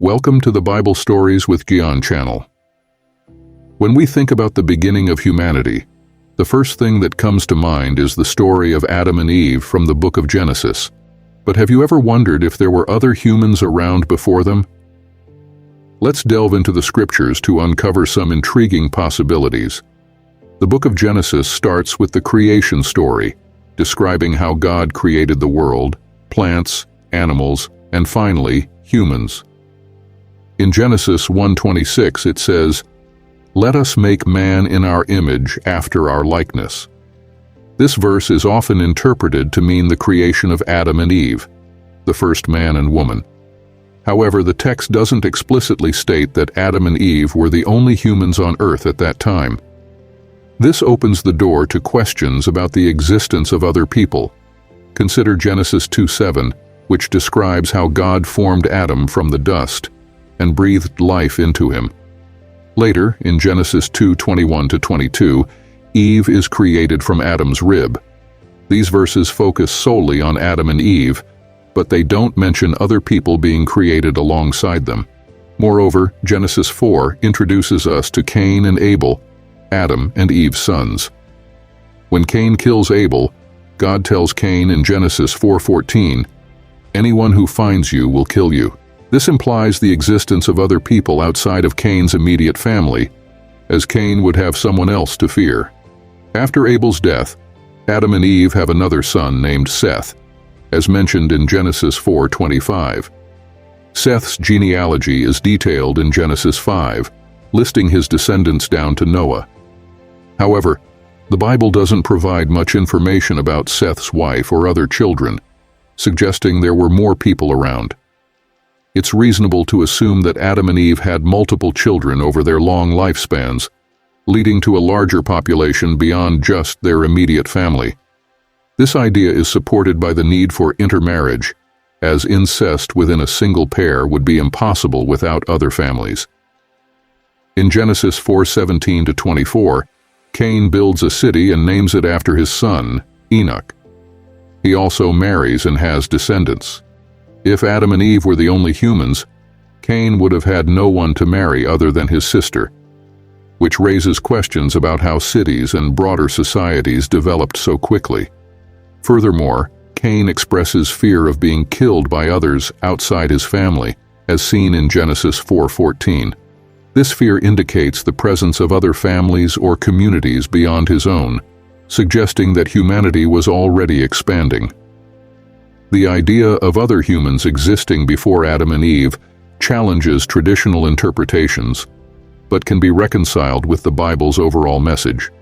Welcome to the Bible Stories with Gian channel. When we think about the beginning of humanity, the first thing that comes to mind is the story of Adam and Eve from the book of Genesis. But have you ever wondered if there were other humans around before them? Let's delve into the scriptures to uncover some intriguing possibilities. The book of Genesis starts with the creation story, describing how God created the world, plants, animals, and finally, humans. In Genesis 1:26 it says, "Let us make man in our image after our likeness." This verse is often interpreted to mean the creation of Adam and Eve, the first man and woman. However, the text doesn't explicitly state that Adam and Eve were the only humans on earth at that time. This opens the door to questions about the existence of other people. Consider Genesis 2:7, which describes how God formed Adam from the dust and breathed life into him. Later, in Genesis 2:21-22, Eve is created from Adam's rib. These verses focus solely on Adam and Eve, but they don't mention other people being created alongside them. Moreover, Genesis 4 introduces us to Cain and Abel, Adam and Eve's sons. When Cain kills Abel, God tells Cain in Genesis 4:14, "Anyone who finds you will kill you." This implies the existence of other people outside of Cain's immediate family, as Cain would have someone else to fear. After Abel's death, Adam and Eve have another son named Seth, as mentioned in Genesis 4:25. Seth's genealogy is detailed in Genesis 5, listing his descendants down to Noah. However, the Bible doesn't provide much information about Seth's wife or other children, suggesting there were more people around. It's reasonable to assume that Adam and Eve had multiple children over their long lifespans, leading to a larger population beyond just their immediate family. This idea is supported by the need for intermarriage, as incest within a single pair would be impossible without other families. In Genesis 4:17-24, Cain builds a city and names it after his son, Enoch. He also marries and has descendants. If Adam and Eve were the only humans, Cain would have had no one to marry other than his sister, which raises questions about how cities and broader societies developed so quickly. Furthermore, Cain expresses fear of being killed by others outside his family, as seen in Genesis 4:14. This fear indicates the presence of other families or communities beyond his own, suggesting that humanity was already expanding. The idea of other humans existing before Adam and Eve challenges traditional interpretations, but can be reconciled with the Bible's overall message.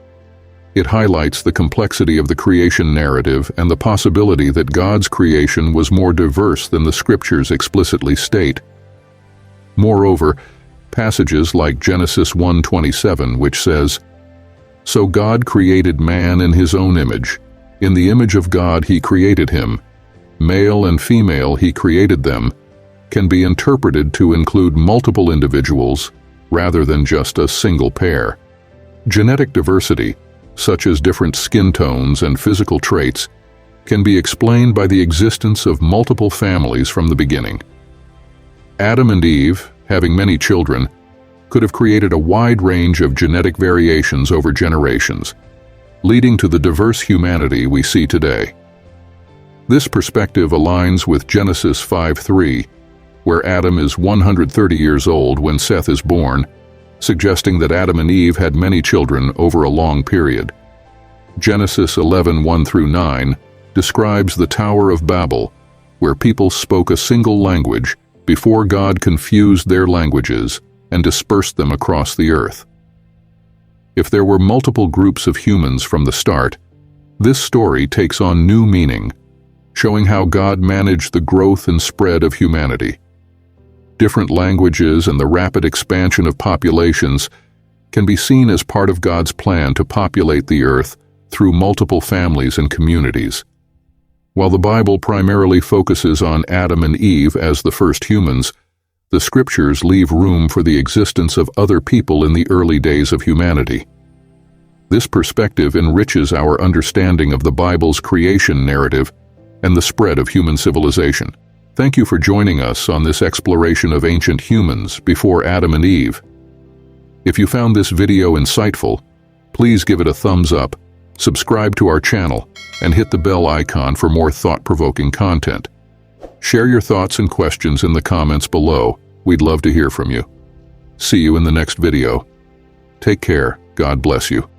It highlights the complexity of the creation narrative and the possibility that God's creation was more diverse than the scriptures explicitly state. Moreover, passages like Genesis 1:27, which says, "So God created man in his own image. In the image of God he created him. Male and female he created them," can be interpreted to include multiple individuals rather than just a single pair. Genetic diversity, such as different skin tones and physical traits, can be explained by the existence of multiple families from the beginning. Adam and Eve, having many children, could have created a wide range of genetic variations over generations, leading to the diverse humanity we see today. This perspective aligns with Genesis 5:3, where Adam is 130 years old when Seth is born, suggesting that Adam and Eve had many children over a long period. Genesis 11:1-9 describes the Tower of Babel, where people spoke a single language before God confused their languages and dispersed them across the earth. If there were multiple groups of humans from the start, this story takes on new meaning, showing how God managed the growth and spread of humanity. Different languages and the rapid expansion of populations can be seen as part of God's plan to populate the earth through multiple families and communities. While the Bible primarily focuses on Adam and Eve as the first humans, the scriptures leave room for the existence of other people in the early days of humanity. This perspective enriches our understanding of the Bible's creation narrative and the spread of human civilization. Thank you for joining us on this exploration of ancient humans before Adam and Eve. If you found this video insightful, please give it a thumbs up, subscribe to our channel, and hit the bell icon for more thought-provoking content. Share your thoughts and questions in the comments below. We'd love to hear from you. See you in the next video. Take care. God bless you.